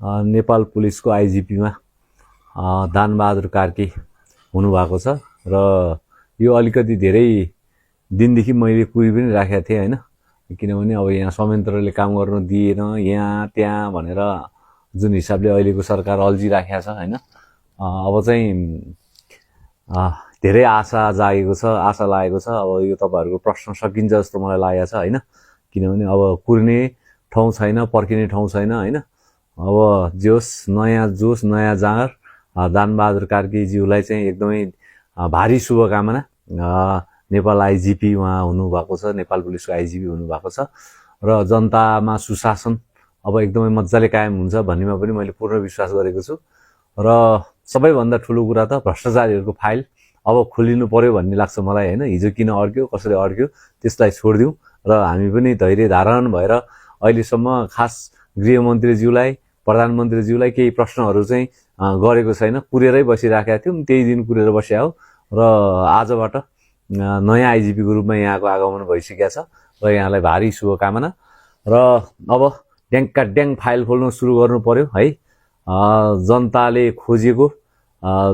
नेपाल पुलिसको आइजिपीमा दानबहादुर कार्की हुनुभएको छ र यो अलिकति धेरै दिनदेखि मैले कुरी पनि राखेको थिएँ हैन, किनभने अब यहाँ संयन्त्रले काम गर्न दिएन यहाँ त्यहाँ भनेर जुन हिसाबले अहिलेको सरकार अल्झिराखेको छ हैन। अब चाहिँ धेरै आशा जागेको छ, आशा लागेको छ। अब यो तपाईहरुको प्रश्न सकिन्छ जस्तो मलाई लागेको छ हैन, किनभने अब कुर्ने ठाउँ छैन, पर्खिने ठाउँ छैन हैन। अब जोस नयाँ जोस नयाँ जाँगर दानबहादुर कार्कीज्यूलाई चाहिँ एकदमै भारी शुभकामना। नेपाल आइजिपी उहाँ हुनुभएको छ, नेपाल पुलिसको आइजिपी हुनुभएको छ र जनतामा सुशासन अब एकदमै मजाले कायम हुन्छ भन्नेमा पनि मैले पूर्ण विश्वास गरेको छु। र सबैभन्दा ठुलो कुरा त भ्रष्टाचारीहरूको फाइल अब खोलिनु पर्यो भन्ने लाग्छ मलाई हैन। हिजो किन अड्क्यो, कसरी अड्क्यो त्यसलाई छोडिदिउँ र हामी पनि धैर्य धारण भएर अहिलेसम्म खास गृहमन्त्रीज्यूलाई, प्रधानमन्त्रीज्यूलाई केही प्रश्नहरू चाहिँ गरेको छैन, कुरेरै बसिराखेका थियौँ। त्यही दिन कुरेर बस्या हो र आजबाट नयाँ आइजिपीको रूपमा यहाँको आगमन भइसकेको छ र यहाँलाई भारी शुभकामना। र अब ड्याङका ड्याङ फाइल खोल्न सुरु गर्नु पर्यो है। जनताले खोजेको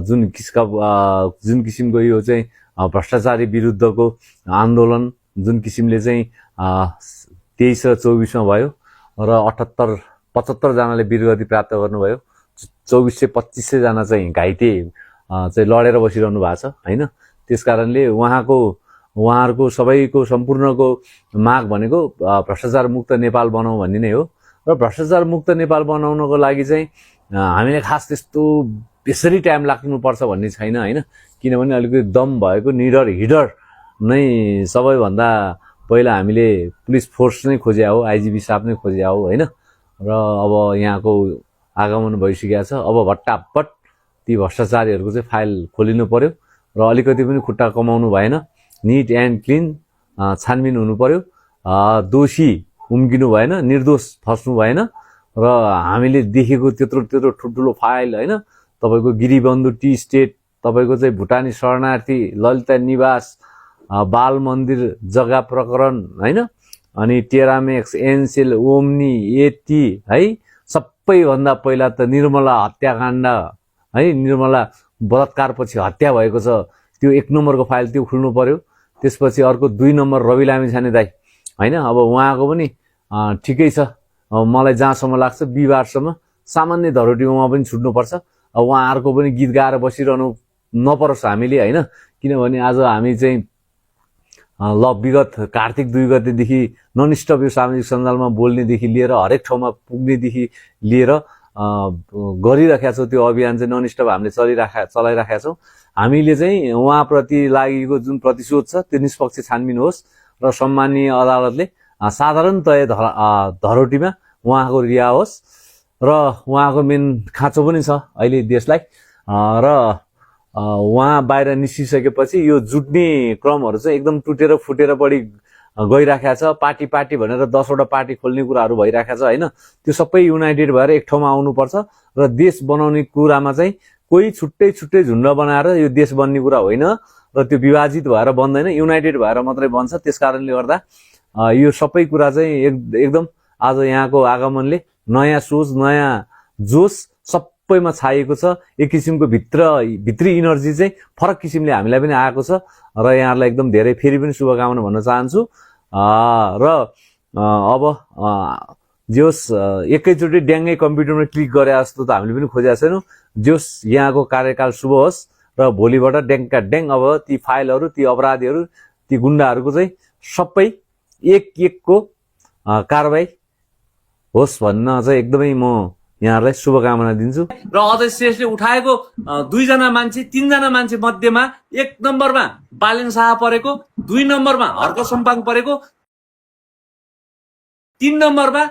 जुन किसिमको यो चाहिँ भ्रष्टाचारी विरुद्धको आन्दोलन जुन किसिमले चाहिँ 23 र 24 मा भयो र 78-75 जनाले वीरगति प्राप्त गर्नुभयो, 2400-2500 जना चाहिँ घाइते चाहिँ लडेर बसिरहनु भएको छ हैन। त्यसकारणले उहाँहरूको सबैको सम्पूर्णको माग भनेको भ्रष्टाचार मुक्त नेपाल बनाऊ भन्ने नै हो। र भ्रष्टाचार मुक्त नेपाल बनाउनको लागि चाहिँ हामीले खास त्यस्तो यसरी टाइम लाग्नुपर्छ भन्ने छैन हैन, किनभने अलिकति दम भएको निडर हिडर नै सबैभन्दा पहिला हामीले पुलिस फोर्स नै खोज्या हो, आइजिपी साहब नै खोज्या हो हैन। र अब यहाँको आगमन भइसकेको छ। अब भट्टाभट ती भ्रष्टाचारीहरूको चाहिँ फाइल खोलिनु पर्यो र अलिकति पनि खुट्टा कमाउनु भएन, निट एन्ड क्लिन छानबिन हुनु पर्यो, दोषी उम्किनु भएन, निर्दोष फस्नु भएन। र हामीले देखेको त्यत्रो ठुल्ठुलो फाइल हैन, तपाईको गिरिबन्धु टी स्टेट, तपाईको चाहिँ भुटानी शरणार्थी, ललिता निवास, बाल मन्दिर जग्गा प्रकरण हैन, अनि टेरामेक्स, एनसेल, ओम्नी, एटी है, सबैभन्दा पहिला त निर्मला हत्याकाण्ड है, निर्मला बलात्कारपछि हत्या भएको छ, त्यो 1 नम्बरको फाइल त्यो खुल्नु पर्यो। त्यसपछि अर्को 2 नम्बर रवि लामिछाने दाइ हैन, अब उहाँको पनि ठिकै छ। मलाई जहाँसम्म लाग्छ बिहीबारसम्म सामान्य धरोटीमा उहाँ पनि छुट्नुपर्छ। अब उहाँहरूको पनि गीत गाएर बसिरहनु नपरोस् हामीले हैन, किनभने आज हामी चाहिँ विगत कार्तिक 2 गतेदेखि ननस्टप यो सामाजिक सञ्जालमा बोल्नेदेखि लिएर हरेक ठाउँमा पुग्नेदेखि लिएर गरिराखेका छौँ। त्यो अभियान चाहिँ ननस्टप हामीले चलाइराखेका छौँ। हामीले चाहिँ उहाँप्रति लागेको जुन प्रतिशोध छ त्यो निष्पक्ष छानबिन होस् र सम्मानीय अदालतले साधारणतया धरोटीमा उहाँको रिहा होस् र उहाँको मेन खाँचो पनि छ अहिले देशलाई। र उहाँ बाहिर निस्किसकेपछि यो जुट्ने क्रमहरू चाहिँ एकदम टुटेर फुटेर बढी गइराखेको छ। पार्टी भनेर 10 वटा पार्टी खोल्ने कुराहरू भइराखेको छ हैन। त्यो सबै युनाइटेड भएर एक ठाउँमा आउनुपर्छ र देश बनाउने कुरामा चाहिँ कोही छुट्टै झुन्ड बनाएर यो देश बन्ने कुरा होइन र त्यो विभाजित भएर बन्दैन, युनाइटेड भएर मात्रै बन्छ। त्यसकारणले गर्दा यो सबै कुरा चाहिँ एकदम आज यहाँको आगमनले नयाँ सोच, नयाँ जोश सबैमा छाइएको छ। एक किसिमको भित्री इनर्जी चाहिँ फरक किसिमले हामीलाई पनि आएको छ र यहाँहरूलाई एकदम धेरै फेरि पनि शुभकामना भन्न चाहन्छु। र अब जोस एकैचोटि ड्याङ्गै कम्प्युटरमा क्लिक गरे जस्तो त हामीले पनि खोजेका छैनौँ। जोस यहाँको कार्यकाल शुभ होस् र भोलिबाट ड्याङका ड्याङ अब ती फाइलहरू, ती अपराधीहरू, ती गुण्डाहरूको चाहिँ सबै एक-एकको कारबाही होस् भन्न चाहिँ एकदमै म यहाँहरूलाई शुभकामना दिन्छु। र अझै शेषले उठाएको 2 जना मान्छे 3 जना मान्छे मध्येमा 1 नम्बरमा बालेन शाह परेको, 2 नम्बरमा हर्क सम्पाङ परेको, 3 नम्बरमा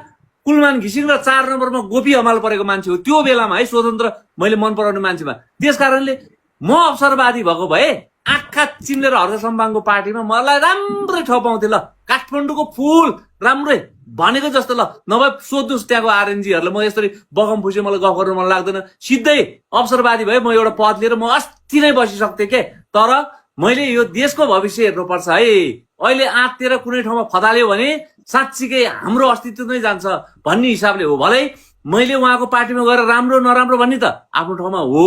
कुलमान घिसिङ र 4 नम्बरमा गोपी हमाल परेको मान्छे हो त्यो बेलामा है, स्वतन्त्र मैले मन पराउने मान्छेमा। त्यसकारणले म अवसरवादी भएको भए आँखा चिम्लेर हर्क सम्पाङको पार्टीमा मलाई राम्रै ठाउँ पाउँथे। ल काठमाडौँको फुल राम्रै भनेको जस्तो, ल नभए सोध्नुहोस् त्यहाँको आरएनजीहरूलाई। म यसरी बगम फुसे मलाई गफ गर्नु मन लाग्दैन, सिधै अवसरवादी भए म एउटा पद लिएर म अस्ति नै बसिसक्थेँ के। तर मैले यो देशको भविष्य हेर्नुपर्छ है। अहिले आँतेर कुनै ठाउँमा फदाल्यो भने साँच्चीकै हाम्रो अस्तित्व नै जान्छ भन्ने हिसाबले हो। भलै मैले उहाँको पार्टीमा गएर राम्रो नराम्रो भन्ने त आफ्नो ठाउँमा हो,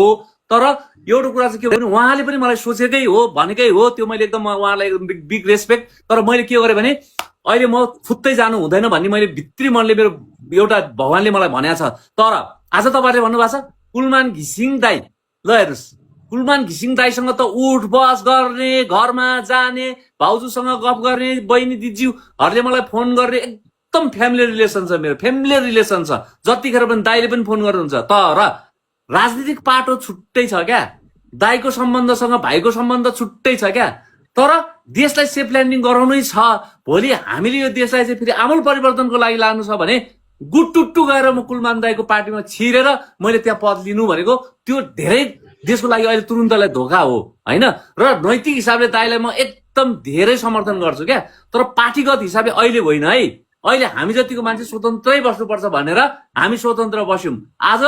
तर एउटा कुरा चाहिँ के भने उहाँले पनि मलाई सोचेकै हो भनेकै हो, त्यो मैले एकदम उहाँलाई एकदम बिग रेस्पेक्ट। तर मैले के गरेँ भने अहिले म फुत्तै जानु हुँदैन भन्ने मैले भित्री मनले मेरो एउटा भगवानले मलाई भनेको छ। तर आज तपाईँहरूले भन्नुभएको छ कुलमान घिसिङ दाई, ल हेर्नुहोस् कुलमान घिसिङ दाईसँग त उठ बस गर्ने, घरमा जाने, भाउजूसँग गफ गर्ने, बहिनी दिदीज्यूहरूले मलाई फोन गर्ने, एकदम फ्यामिली रिलेसन छ, मेरो फ्यामिली रिलेसन छ। जतिखेर पनि दाईले पनि फोन गर्नुहुन्छ। तर राजनीतिक पाटो छुट्टै छ क्या, दाईको सम्बन्धसँग भाइको सम्बन्ध छुट्टै छ क्या। तर देशलाई सेफ ल्यान्डिङ गराउनै छ। भोलि हामीले यो देशलाई चाहिँ फेरि आमूल परिवर्तनको लागि लानु छ भने गुटुट्टु गएर म कुलमान दाईको पार्टीमा छिरेर मैले त्यहाँ पद लिनु भनेको त्यो धेरै देशको लागि अहिले तुरुन्तलाई धोका हो होइन। र नैतिक हिसाबले दाईलाई म एकदम धेरै समर्थन गर्छु क्या। तर पार्टीगत हिसाबले अहिले होइन है। अहिले हामी जतिको मान्छे स्वतन्त्रै बस्नुपर्छ भनेर हामी स्वतन्त्र बस्यौं। आज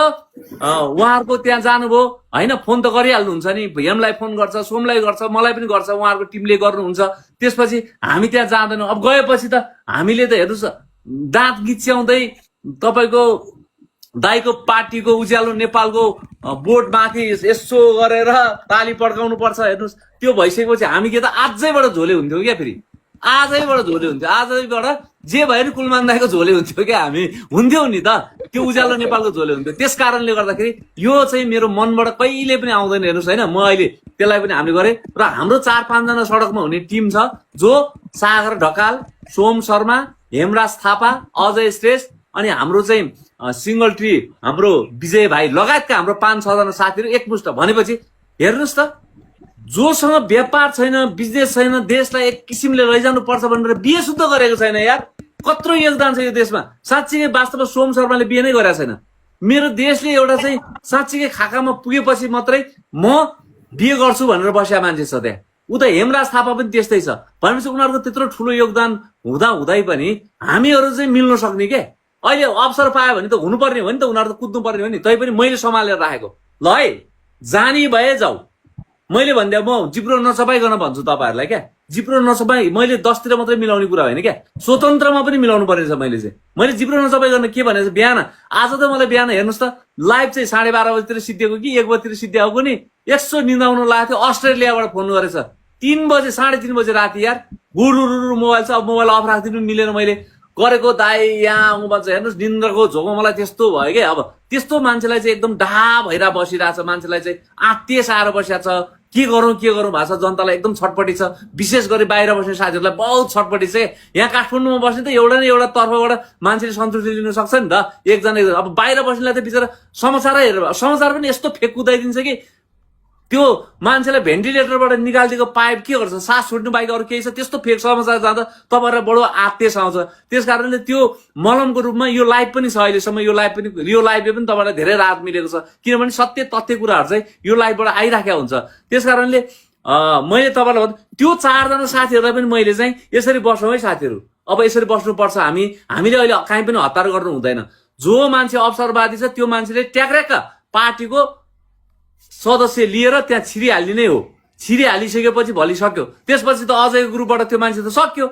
उहाँहरूको त्यहाँ जानुभयो होइन, फोन त गरिहाल्नुहुन्छ नि, भीएमलाई फोन गर्छ, सोमलाई गर्छ, मलाई पनि गर्छ, उहाँहरूको टिमले गर्नुहुन्छ। त्यसपछि हामी त्यहाँ जाँदैनौँ। अब गएपछि त हामीले त हेर्नुहोस् दाँत गिच्याउँदै तपाईँको दाईको पार्टीको उज्यालो नेपालको बोर्ड माथि यसो गरेर ताली पड्काउनु पर्छ हेर्नुहोस्। त्यो भइसकेपछि हामी के त आजैबाट झोले हुन्थ्यौँ क्या, फेरि आजैबाट झोले हुन्थ्यो, आजैबाट जे भयो नि कुलमान दाईको झोले हुन्थ्यो क्या, हामी हुन्थ्यौँ नि त, त्यो उज्यालो नेपालको झोले हुन्थ्यो। त्यस कारणले गर्दाखेरि यो चाहिँ मेरो मनबाट कहिले पनि आउँदैन हेर्नुहोस् होइन। म अहिले त्यसलाई पनि हामीले गरेँ र हाम्रो 4-5 जना सडकमा हुने टिम छ, जो सागर ढकाल, सोम शर्मा, हेमराज थापा, अजय श्रेष्ठ अनि हाम्रो चाहिँ सिंगल ट्री हाम्रो विजय भाइ लगायतका हाम्रो 5-6 जना साथीहरू एकमुष्ट भनेपछि हेर्नुहोस् त, जोसँग व्यापार छैन, बिजनेस छैन, देशलाई एक किसिमले लैजानु पर्छ भनेर बिहे शुद्ध गरेको छैन यार। कत्रो योगदान छ यो देशमा। साँच्चीकै वास्तवमा सोम शर्माले बिहे नै गरेको छैन। मेरो देशले एउटा चाहिँ साँच्चीकै खाकामा पुगेपछि मात्रै म बिहे गर्छु भनेर बसेका मान्छे छ त्यहाँ। उता हेमराज थापा पनि त्यस्तै छ भनेपछि उनीहरूको त्यत्रो ठुलो योगदान हुँदा हुँदै पनि हामीहरू चाहिँ मिल्न सक्ने के। अहिले अवसर पायो भने त हुनुपर्ने हो नि त, उनीहरू त कुद्नु पर्ने हो नि। तैपनि मैले सम्हालेर राखेको। ल है जानी भए जाऊ, मैले भन्दा म जिब्रो नचपाइकन भन्छु तपाईँहरूलाई क्या। जिब्रो नचपाइ मैले 10तिर मात्रै मिलाउने कुरा होइन क्या, स्वतन्त्रमा पनि मिलाउनु पर्ने छ। मैले जिब्रो नचपाइकन के भनेको बिहान आज त मलाई बिहान हेर्नुहोस् त लाइभ चाहिँ 12:30 बजीतिर सिद्धिएको कि 1 बजीतिर सिद्धिएको नि, यसो निदाउनु लागेको थियो। अस्ट्रेलियाबाट फोन गरेछ 3 बजे 3:30 बजे राति यार, गुरुरु मोबाइल छ। अब मोबाइल अफ राखिदिनु मिलेन, मैले गरेको दाइ यहाँ मोबाइल चाहिँ हेर्नुहोस् निन्द्राको झोको मलाई त्यस्तो भयो क्या। अब त्यस्तो मान्छेलाई चाहिँ एकदम डहा भइरहेको बसिरहेछ, मान्छेलाई चाहिँ आत्तिस आएर बसिरहेको छ। के गरौँ भएको छ, जनतालाई एकदम छटपटी छ। विशेष गरी बाहिर बस्ने साथीहरूलाई बहुत छटपटी छ। यहाँ काठमाडौँमा बस्ने त एउटा न एउटा तर्फबाट मान्छेले सन्तुष्टि लिन सक्छ नि त, एकजना। अब बाहिर बस्नेलाई त बिचरा समाचारै हेरेर समाचार पनि यस्तो फेक कुदाइदिन्छ कि त्यो मान्छेलाई भेन्टिलेटरबाट निकालिदिएको पाइप के गर्छ, सास छुट्नु बाहेक अरू केही छ। त्यस्तो फेक समाचार जाँदा तपाईँहरूलाई बडो आत्तेस आउँछ। त्यस कारणले त्यो मलमको रूपमा यो लाइभ पनि छ अहिलेसम्म। यो लाइभले पनि तपाईँलाई धेरै राहत मिलेको छ, किनभने सत्य तथ्य कुराहरू चाहिँ यो लाइभबाट आइराखेको हुन्छ। त्यस कारणले मैले तपाईँलाई त्यो 4 जना साथीहरूलाई पनि मैले चाहिँ यसरी बस्छौँ है साथीहरू, अब यसरी बस्नुपर्छ। हामीले अहिले काहीँ पनि हतार गर्नु हुँदैन। जो मान्छे अवसरवादी छ त्यो मान्छेले ट्याक्र्याक्क पार्टीको सदस्य लिएर त्यहाँ छिरिहाल्ने नै हो। छिरिहालिसकेपछि भोलि सक्यो, त्यसपछि त अझै ग्रुपबाट त्यो मान्छे त सक्यो,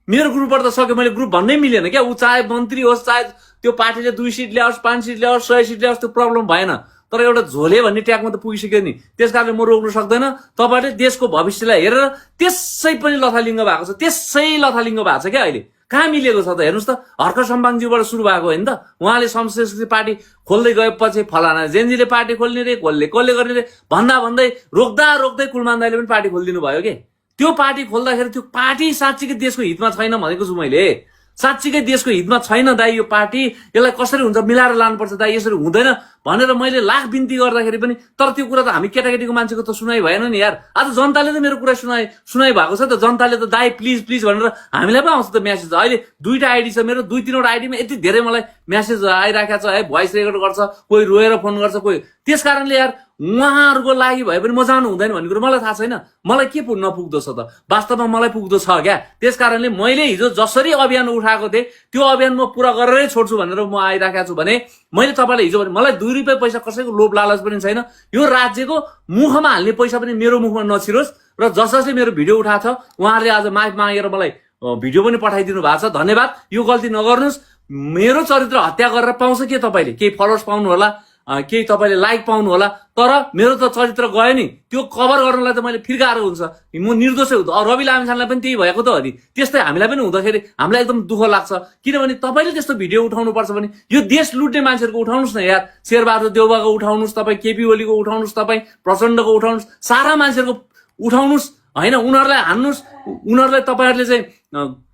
मेरो ग्रुपबाट त सक्यो। मैले ग्रुप भन्नै मिलेन क्या। ऊ चाहे मन्त्री होस्, चाहे त्यो पार्टीले 2 सिट ल्याओस्, 5 सिट ल्याओस्, 100 सिट ल्याओस्, त्यो प्रब्लम भएन। तर एउटा झोले भन्ने ट्यागमा त पुगिसक्यो नि। त्यस कारणले म रोक्नु सक्दैन। तपाईँले देशको भविष्यलाई हेरेर त्यसै पनि लथालिङ्ग भएको छ, त्यसै लथालिङ्ग भएको छ क्या। अहिले कहाँ मिलेको छ त हेर्नुहोस् त। हर्क सम्बाङज्यूबाट सुरु भएको होइन त, उहाँले संस्कृति पार्टी खोल्दै गएपछि फलाना जेनजीले पार्टी खोल्ने रे, कसले गर्ने रे भन्दै रोक्दै कुलमान दाइले पनि पार्टी खोलिदिनु भयो के। त्यो पार्टी खोल्दाखेरि त्यो पार्टी साँच्चीकै देशको हितमा छैन भनेको छु मैले। साँच्चीकै देशको हितमा छैन दाइ यो पार्टी, यसलाई कसरी हुन्छ मिलाएर लानुपर्छ दाइ, यसरी हुँदैन भनेर मैले लाख बिन्ती गर्दाखेरि पनि। तर त्यो कुरा त हामी केटाकेटीको मान्छेको त सुनाइ भएन नि यार। आज जनताले त मेरो कुरा सुनाइ भएको छ त। जनताले त दाइ प्लिज प्लिज भनेर हामीलाई पो आउँछ त म्यासेज। अहिले 2टा आइडी छ मेरो, 2-3वटा आइडीमा यति धेरै मलाई म्यासेज आइराखेको छ है। भोइस रेकर्ड गर्छ, कोही रोएर फोन गर्छ, कोही। त्यस कारणले यार उहाँहरूको लागि भए पनि म जानु हुँदैन भन्ने कुरो मलाई थाहा छैन। मलाई के नपुग्दो छ त, वास्तवमा मलाई पुग्दो छ क्या। त्यस कारणले मैले हिजो जसरी अभियान उठाएको थिएँ त्यो अभियान म पुरा गरेरै छोड्छु भनेर म आइराखेको छु। भने मैले तपाईँलाई हिजो भने मलाई 2 रुपियाँ पैसा कसैको लोभ लालच पनि छैन। यो राज्यको मुखमा हाल्ने पैसा पनि मेरो मुखमा नछिरोस्। र जसले मेरो भिडियो उठाएको छ उहाँहरूले आज माफी मागेर मलाई भिडियो पनि पठाइदिनु भएको छ, धन्यवाद। यो गल्ती नगर्नुहोस्। मेरो चरित्र हत्या गरेर पाउँछ के तपाईँले? केही फलोवर्स पाउनु होला, केही तपाईँले लाइक पाउनु होला, तर मेरो त चरित्र गयो नि। त्यो कभर गर्नलाई त मैले फिर्काएर हुन्छ, म निर्दोषै हुँदा। रवि लामिछानेलाई पनि त्यही भएको त हो नि। त्यस्तै हामीलाई पनि हुँदाखेरि हामीलाई एकदम दुःख लाग्छ, किनभने तपाईँले त्यस्तो भिडियो उठाउनु पर्छ भने यो देश लुट्ने मान्छेहरूको उठाउनुहोस् न यार। शेरबहादुर देउवाको उठाउनुहोस्, तपाईँ केपी ओलीको उठाउनुहोस्, तपाईँ प्रचण्डको उठाउनुहोस्, सारा मान्छेहरूको उठाउनुहोस् होइन। उनीहरूलाई हान्नुहोस्, उनीहरूलाई तपाईँहरूले चाहिँ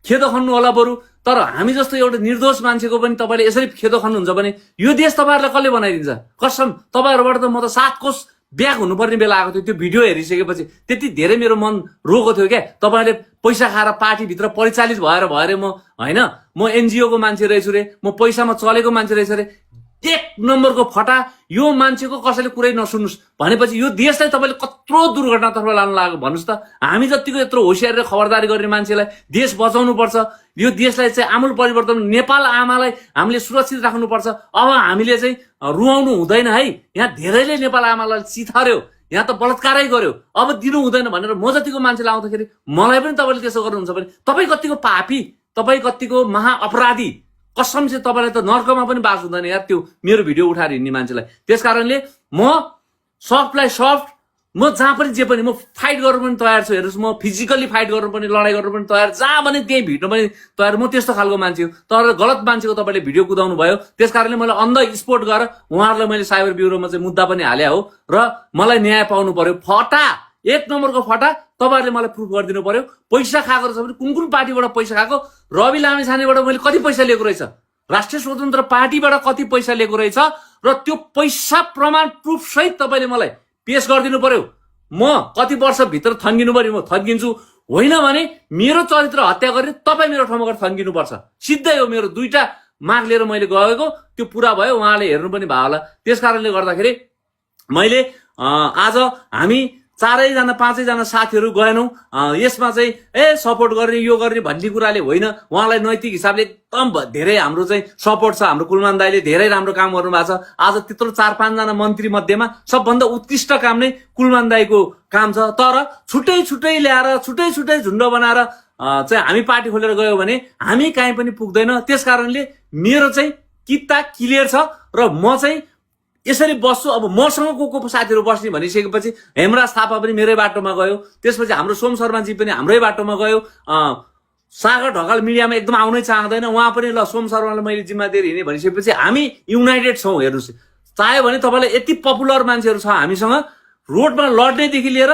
खेदो खन्नु होला बरु। तर हामी जस्तो एउटा निर्दोष मान्छेको पनि तपाईँले यसरी खेदो खन्नुहुन्छ भने यो देश तपाईँहरूलाई कसले बनाइदिन्छ? कसम तपाईँहरूबाट त म त 7 कोस ब्याक हुनुपर्ने बेला आएको थियो। त्यो भिडियो हेरिसकेपछि त्यति धेरै मेरो मन रोएको थियो क्या। तपाईँहरूले पैसा खाएर पार्टीभित्र परिचालित भएर म होइन, म एनजिओको मान्छे रहेछु रे, म पैसामा चलेको मान्छे रहेछु रे, 1 नम्बरको फटा। यो मान्छेको कसैले कुरै नसुन्नुहोस् भनेपछि यो देशलाई तपाईँले कत्रो दुर्घटनातर्फ लानु लाग्यो भन्नुहोस् त। हामी जतिको यत्रो होसियार र खबरदारी गर्ने मान्छेलाई देश बचाउनु पर्छ। यो देशलाई चाहिँ आमूल परिवर्तन, नेपाल आमालाई हामीले सुरक्षित राख्नुपर्छ। अब हामीले चाहिँ रुवाउनु हुँदैन है। यहाँ धेरैले नेपाल आमालाई चिथर्यो, यहाँ त बलात्कारै गर्यो, अब दिनु हुँदैन भनेर म जतिको मान्छेलाई आउँदाखेरि मलाई पनि तपाईँले त्यसो गर्नुहुन्छ भने तपाईँ कतिको पापी, तपाईँ कतिको महाअपराधी। कसम चाहिँ तपाईँलाई त नर्कमा पनि बास हुँदैन यार त्यो मेरो भिडियो उठाएर हिँड्ने मान्छेलाई। त्यस कारणले म सफ्टलाई सफ्ट, म जहाँ पनि जे पनि म फाइट गर्नु पनि तयार छु। हेर्नुहोस्, म फिजिकल्ली फाइट गर्नु पनि, लडाइँ गर्नु पनि तयार, जहाँ भने त्यही भिड्नु पनि तयार। म त्यस्तो खालको मान्छे हो। तर गलत मान्छेको तपाईँले भिडियो कुदाउनु भयो, त्यस कारणले मलाई अन द स्पोट गरेर उहाँहरूलाई मैले साइबर ब्युरोमा चाहिँ मुद्दा पनि हाले हो र मलाई न्याय पाउनु पर्यो। फटा, 1 नम्बरको फटा तपाईँहरूले मलाई प्रुफ गरिदिनु पर्यो। पैसा खाएको रहेछ भने कुन पार्टीबाट पैसा खाएको? रवि लामिछानेबाट मैले कति पैसा लिएको रहेछ, राष्ट्रिय स्वतन्त्र पार्टीबाट कति पैसा लिएको रहेछ, र त्यो पैसा प्रमाण प्रुफ सहित तपाईँले मलाई पेश गरिदिनु पर्यो। म कति वर्षभित्र थन्किनु पर्यो, म थन्किन्छु। होइन भने मेरो चरित्र हत्या गरेर तपाईँ मेरो ठाउँमा गएर थन्किनुपर्छ। सिधै हो। मेरो 2टा माग लिएर मैले गएको, त्यो पुरा भयो। उहाँले हेर्नु पनि भयो होला। त्यस कारणले गर्दाखेरि मैले आज हामी 4जना 5जना साथीहरू गएनौँ। यसमा चाहिँ सपोर्ट गर्ने यो गर्ने भन्ने कुराले होइन। उहाँलाई नैतिक हिसाबले एकदम धेरै हाम्रो चाहिँ सपोर्ट छ। हाम्रो कुलमान दाइले धेरै राम्रो काम गर्नु भएको छ। आज त्यत्रो 4-5जना मन्त्री मध्येमा सबभन्दा उत्कृष्ट काम नै कुलमान दाइको काम छ। तर छुट्टै छुट्टै ल्याएर, छुट्टै छुट्टै झुन्ड बनाएर चाहिँ हामी पार्टी खोलेर गयो भने हामी कहीँ पनि पुग्दैन। त्यस कारणले मेरो चाहिँ किता क्लियर छ र म चाहिँ यसरी बस्छु। अब मसँग को साथीहरू बस्ने भनिसकेपछि हेमराज थापा पनि मेरै बाटोमा गयो, त्यसपछि हाम्रो सोम शर्माजी पनि हाम्रै बाटोमा गयो। सागर ढकाल मिडियामा एकदम आउनै चाहँदैन, उहाँ पनि ल सोम शर्मालाई मैले जिम्मा दिएर हिँडेँ भनिसकेपछि हामी युनाइटेड छौँ। हेर्नुहोस्, चाह्यो भने तपाईँलाई यति पपुलर मान्छेहरू छ हामीसँग, रोडमा लड्नेदेखि लिएर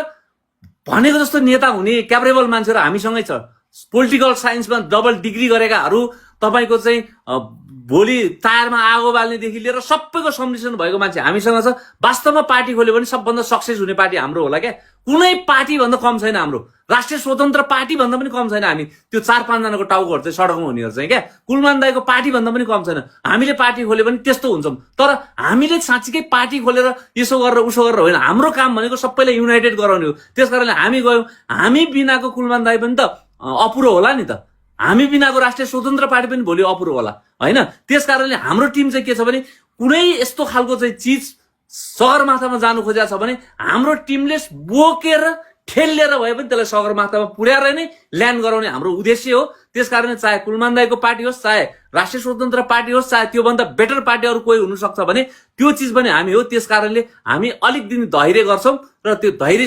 भनेको जस्तो नेता हुने क्यापेबल मान्छेहरू हामीसँगै छ। पोलिटिकल साइन्समा डबल डिग्री गरेकाहरू, तपाईँको चाहिँ भोलि टायरमा आगो बाल्नेदेखि लिएर सबैको सम्मिश्रण भएको मान्छे हामीसँग छ। वास्तवमा पार्टी खोल्यो भने सबभन्दा सक्सेस हुने पार्टी हाम्रो होला क्या। कुनै पार्टी भन्दा कम छैन हाम्रो, राष्ट्रिय स्वतन्त्र पार्टी भन्दा पनि कम छैन हामी। त्यो 4-5जनाको टाउकोहरू चाहिँ सडकमा हुनेहरू चाहिँ क्या, कुलमान दाइको पार्टी भन्दा पनि कम छैन। हामीले पार्टी खोल्यो भने त्यस्तो हुन्छौँ। तर हामीले साँच्चीकै पार्टी खोलेर यसो गरेर उसो गरेर होइन। हाम्रो काम भनेको सबैलाई युनाइटेड गराउने हो। त्यस कारणले हामी गयौँ। हामी बिनाको कुलमान दाइ पनि त अपुरो होला नि त, हामी बिनाको राष्ट्रिय स्वतन्त्र पार्टी पनि भोलि अपुरो होला होइन। त्यस कारणले हाम्रो टिम चाहिँ के छ भने कुनै यस्तो खालको चाहिँ चिज सगरमाथामा जानु खोजेको छ भने हाम्रो टिमले बोकेर ठेलेर भए पनि त्यसलाई सगरमाथामा पुर्याएर नै ल्यान्ड गराउने हाम्रो उद्देश्य हो। त्यस कारणले चाहे कुलमान दाइको पार्टी होस्, चाहे राष्ट्रिय स्वतन्त्र पार्टी होस्, चाहे त्योभन्दा बेटर पार्टी अरू कोही हुनसक्छ भने त्यो चिज पनि हामी हो। त्यस कारणले हामी अलिक दिन धैर्य गर्छौँ र त्यो धैर्य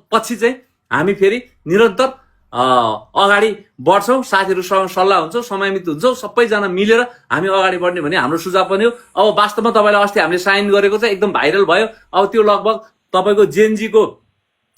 पछि चाहिँ हामी फेरि निरन्तर अगाडि बढ्छौँ। साथीहरूसँग सल्लाह हुन्छ, समयमित हुन्छौँ, सबैजना मिलेर हामी अगाडि बढ्ने भन्ने हाम्रो सुझाव पनि हो। अब वास्तवमा तपाईँलाई अस्ति हामीले साइन गरेको चाहिँ एकदम भाइरल भयो। अब त्यो लगभग तपाईँको जेएनजीको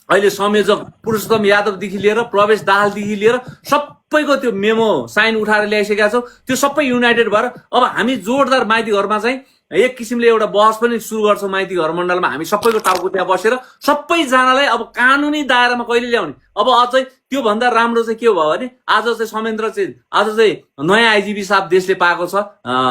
अहिले संयोजक पुरुषोत्तम यादवदेखि लिएर प्रवेश दाहालदेखि लिएर सबैको त्यो मेमो साइन उठाएर ल्याइसकेका छौँ। त्यो सबै युनाइटेड भएर अब हामी जोरदार माइती घरमा चाहिँ एक किसिमले एउटा बहस पनि सुरु गर्छौँ। माइती घर मण्डलमा हामी सबैको टाउको त्यहाँ बसेर सबैजनालाई अब कानुनी दायरामा कहिले ल्याउने। अब अझै त्योभन्दा राम्रो चाहिँ के भयो भने आज चाहिँ समेन्द्र चाहिँ आज चाहिँ नयाँ आइजिपी साहब देशले पाएको छ,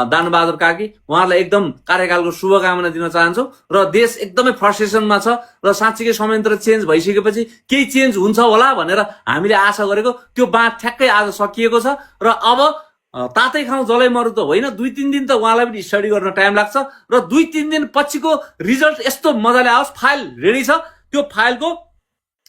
दानबहादुर कार्की। उहाँहरूलाई एकदम कार्यकालको शुभकामना दिन चाहन्छु र देश एकदमै फ्रस्ट्रेसनमा छ र साँच्चीकै समेन्द्र चेन्ज भइसकेपछि केही चेन्ज हुन्छ होला भनेर हामीले आशा गरेको त्यो बाँध ठ्याक्कै आज सकिएको छ। र अब तातै खाउँ जलै मरु त होइन, 2-3 दिन त उहाँलाई पनि स्टडी गर्न टाइम लाग्छ र 2-3 दिन पछिको रिजल्ट यस्तो मजाले आओस्। फाइल रेडी छ, त्यो फाइलको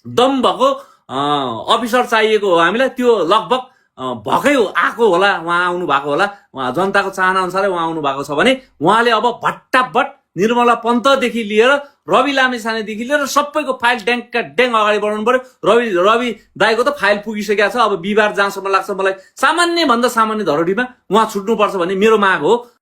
दम भएको अफिसर चाहिएको हो हामीलाई। त्यो लगभग भएकै आएको होला, उहाँ आउनु भएको होला, उहाँ जनताको चाहना अनुसारै उहाँ आउनु भएको छ भने उहाँले अब भट्टाभट निर्मला पन्तदेखि लिएर रवि लामिछानेदेखि लिएर सबैको फाइल ड्याङका ड्याङ अगाडि बढाउनु पर्यो। रवि दाईको त फाइल पुगिसकेको छ। अब बिहिबार जहाँसम्म लाग्छ मलाई सामान्य भन्दा सामान्य धरोडीमा उहाँ छुट्नुपर्छ भन्ने मेरो माग हो।